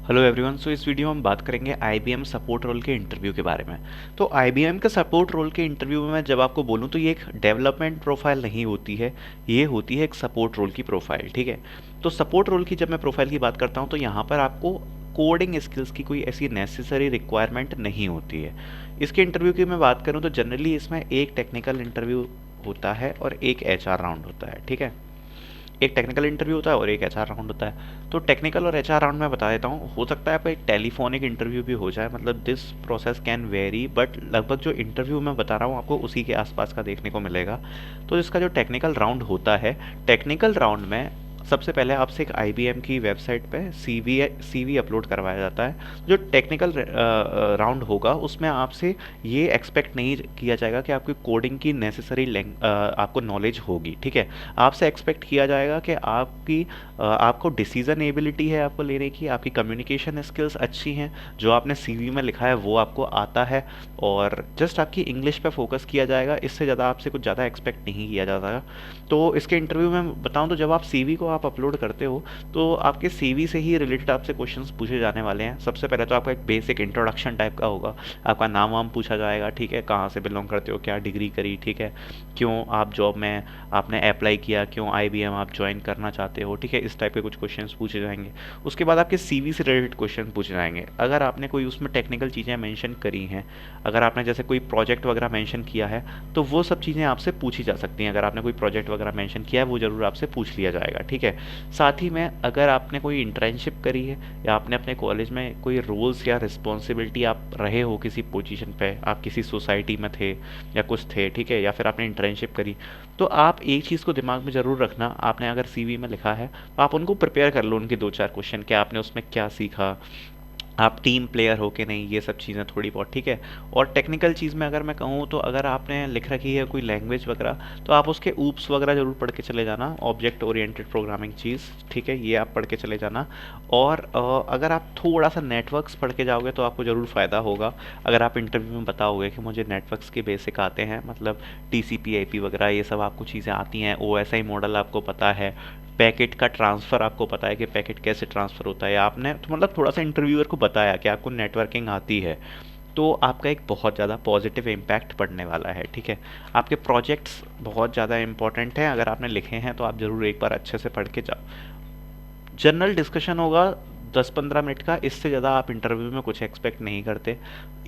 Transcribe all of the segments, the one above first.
Hello everyone. सो इस video में हम बात करेंगे आईबीएम सपोर्ट रोल के इंटरव्यू के बारे में। तो आईबीएम के सपोर्ट रोल के इंटरव्यू में मैं जब आपको बोलूँ तो ये एक डेवलपमेंट प्रोफाइल नहीं होती है, ये होती है एक सपोर्ट रोल की प्रोफाइल। ठीक है। तो सपोर्ट रोल की जब मैं प्रोफाइल की बात करता हूँ तो यहाँ पर आपको कोडिंग स्किल्स की कोई ऐसी नेसेसरी रिक्वायरमेंट नहीं होती है। इसके इंटरव्यू की मैं बात करूँ तो जनरली इसमें एक टेक्निकल इंटरव्यू होता है और एक एचआर राउंड होता है। ठीक है। एक टेक्निकल इंटरव्यू होता है और एक एचआर राउंड होता है। तो टेक्निकल और एचआर राउंड में बता देता हूँ, हो सकता है आपका एक टेलीफोनिक इंटरव्यू भी हो जाए, मतलब this process can very, but लगभग जो इंटरव्यू मैं बता रहा हूँ आपको उसी के आसपास का देखने को मिलेगा। तो इसका जो टेक्निकल राउंड होता है, टेक्निकल राउंड में सबसे पहले आपसे एक आईबीएम की वेबसाइट पे सीवी अपलोड करवाया जाता है। जो टेक्निकल राउंड होगा उसमें आपसे ये एक्सपेक्ट नहीं किया जाएगा कि आपकी कोडिंग की नेसेसरी आपको नॉलेज होगी। ठीक है। आपसे एक्सपेक्ट किया जाएगा कि आपको डिसीजन एबिलिटी है आपको लेने की, आपकी कम्युनिकेशन स्किल्स अच्छी हैं, जो आपने सीवी में लिखा है वो आपको आता है, और जस्ट आपकी इंग्लिश पे फोकस किया जाएगा। इससे ज़्यादा आपसे कुछ ज़्यादा एक्सपेक्ट नहीं किया जाता। तो इसके इंटरव्यू में बताऊं तो जब आप सीवी को आप अपलोड करते हो तो आपके सीवी से ही रिलेटेड आपसे क्वेश्चंस पूछे जाने वाले हैं। सबसे पहले तो आपका एक बेसिक इंट्रोडक्शन टाइप का होगा, आपका नाम वाम पूछा जाएगा। ठीक है। कहाँ से बिलोंग करते हो, क्या डिग्री करी, ठीक है, क्यों आप जॉब में आपने अप्लाई किया, क्यों आईबीएम आप ज्वाइन करना चाहते हो। ठीक है। इस टाइप के कुछ क्वेश्चंस पूछे जाएंगे। उसके बाद आपके सीवी से रिलेटेड क्वेश्चन पूछे जाएंगे। अगर आपने कोई उसमें टेक्निकल चीज़ें मेंशन करी हैं, अगर आपने जैसे कोई प्रोजेक्ट वगैरह मेंशन किया है तो वो सब चीज़ें आपसे पूछी जा सकती हैं। अगर आपने कोई प्रोजेक्ट वगैरह मेंशन किया है वो ज़रूर आपसे पूछ लिया जाएगा। ठीक है। साथ ही में अगर आपने कोई इंटर्नशिप करी है या आपने अपने कॉलेज में कोई रोल्स या रिस्पॉन्सिबिलिटी आप रहे हो किसी पोजीशन पे, आप किसी सोसाइटी में थे या कुछ थे, ठीक है, या फिर आपने इंटर्नशिप करी, तो आप एक चीज़ को दिमाग में ज़रूर रखना। आपने अगर सीवी में लिखा है तो आप उनको प्रिपेयर कर लो, उनके दो चार क्वेश्चन, कि आपने उसमें क्या सीखा, आप टीम प्लेयर हो कि नहीं, ये सब चीज़ें थोड़ी बहुत। ठीक है। और टेक्निकल चीज़ में अगर मैं कहूँ तो अगर आपने लिख रखी है कोई लैंग्वेज वगैरह तो आप उसके ऊप्स वगैरह ज़रूर पढ़ के चले जाना, ऑब्जेक्ट ओरिएंटेड प्रोग्रामिंग चीज़। ठीक है। ये आप पढ़ के चले जाना। और अगर आप थोड़ा सा नेटवर्क्स पढ़ के जाओगे तो आपको ज़रूर फ़ायदा होगा। अगर आप इंटरव्यू में बताओगे कि मुझे नेटवर्क्स के बेसिक आते हैं, मतलब टीसीपी आईपी वगैरह ये सब आपको चीज़ें आती हैं, ओएसआई मॉडल आपको पता है, पैकेट का ट्रांसफ़र आपको पता है कि पैकेट कैसे ट्रांसफ़र होता है, आपने तो मतलब थोड़ा सा इंटरव्यूअर को बताया कि आपको नेटवर्किंग आती है, तो आपका एक बहुत ज़्यादा पॉजिटिव इम्पैक्ट पड़ने वाला है। ठीक है। आपके प्रोजेक्ट्स बहुत ज़्यादा इंपॉर्टेंट हैं, अगर आपने लिखे हैं तो आप ज़रूर एक बार अच्छे से पढ़ के जाओ। जनरल डिस्कशन होगा 10-15 मिनट का, इससे ज़्यादा आप इंटरव्यू में कुछ एक्सपेक्ट नहीं करते।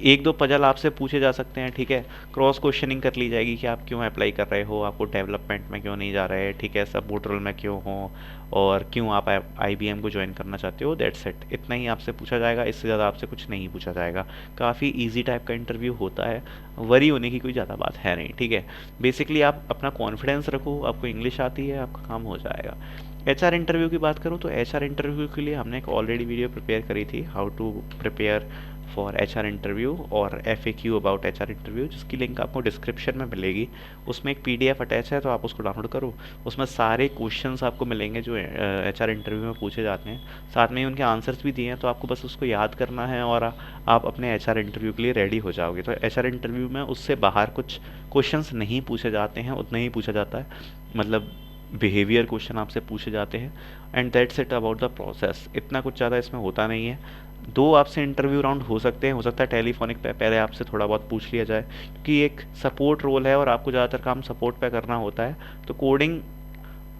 एक दो पजल आपसे पूछे जा सकते हैं। ठीक है। क्रॉस क्वेश्चनिंग कर ली जाएगी कि आप क्यों अप्लाई कर रहे हो, आपको डेवलपमेंट में क्यों नहीं जा रहे, ठीक है, सपोर्ट रोल में क्यों हो, और क्यों आप आईबीएम को ज्वाइन करना चाहते हो। That's it. इतना ही आपसे पूछा जाएगा, इससे ज़्यादा आपसे कुछ नहीं पूछा जाएगा। काफ़ी ईजी टाइप का इंटरव्यू होता है, वरी होने की कोई ज़्यादा बात है नहीं। ठीक है। बेसिकली आप अपना कॉन्फिडेंस रखो, आपको इंग्लिश आती है, आपका काम हो जाएगा। एचआर इंटरव्यू की बात करूँ तो एचआर इंटरव्यू के लिए हमने एक ऑलरेडी वीडियो प्रिपेयर करी थी, how to prepare for HR interview और एफएक्यू अबाउट एचआर इंटरव्यू, जिसकी लिंक आपको डिस्क्रिप्शन में मिलेगी। उसमें एक पीडीएफ अटैच है, तो आप उसको डाउनलोड करो। उसमें सारे क्वेश्चंस आपको मिलेंगे जो एचआर इंटरव्यू में पूछे जाते हैं, साथ में ही उनके आंसर्स भी दिए हैं, तो आपको बस उसको याद करना है और आप अपने एचआर इंटरव्यू के लिए रेडी हो जाओगे। तो एचआर इंटरव्यू में उससे बाहर कुछ क्वेश्चंस नहीं पूछे जाते हैं, उतना ही पूछा जाता है, मतलब बिहेवियर क्वेश्चन आपसे पूछे जाते हैं। And that's it about the process. इतना कुछ ज़्यादा इसमें होता नहीं है। दो आपसे इंटरव्यू राउंड हो सकते हैं, हो सकता है टेलीफोनिक पे पहले आपसे थोड़ा बहुत पूछ लिया जाए, क्योंकि एक सपोर्ट रोल है और आपको ज़्यादातर काम सपोर्ट पे करना होता है, तो कोडिंग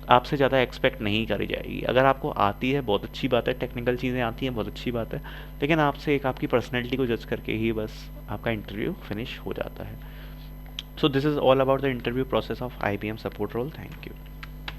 आपसे ज़्यादा एक्सपेक्ट नहीं करी जाएगी। अगर आपको आती है बहुत अच्छी बात है, टेक्निकल चीज़ें आती हैं बहुत अच्छी बात है, लेकिन आपसे एक आपकी पर्सनैलिटी को जज करके ही बस आपका इंटरव्यू फिनिश हो जाता है। So this is all about the interview process of IBM support role. Thank you.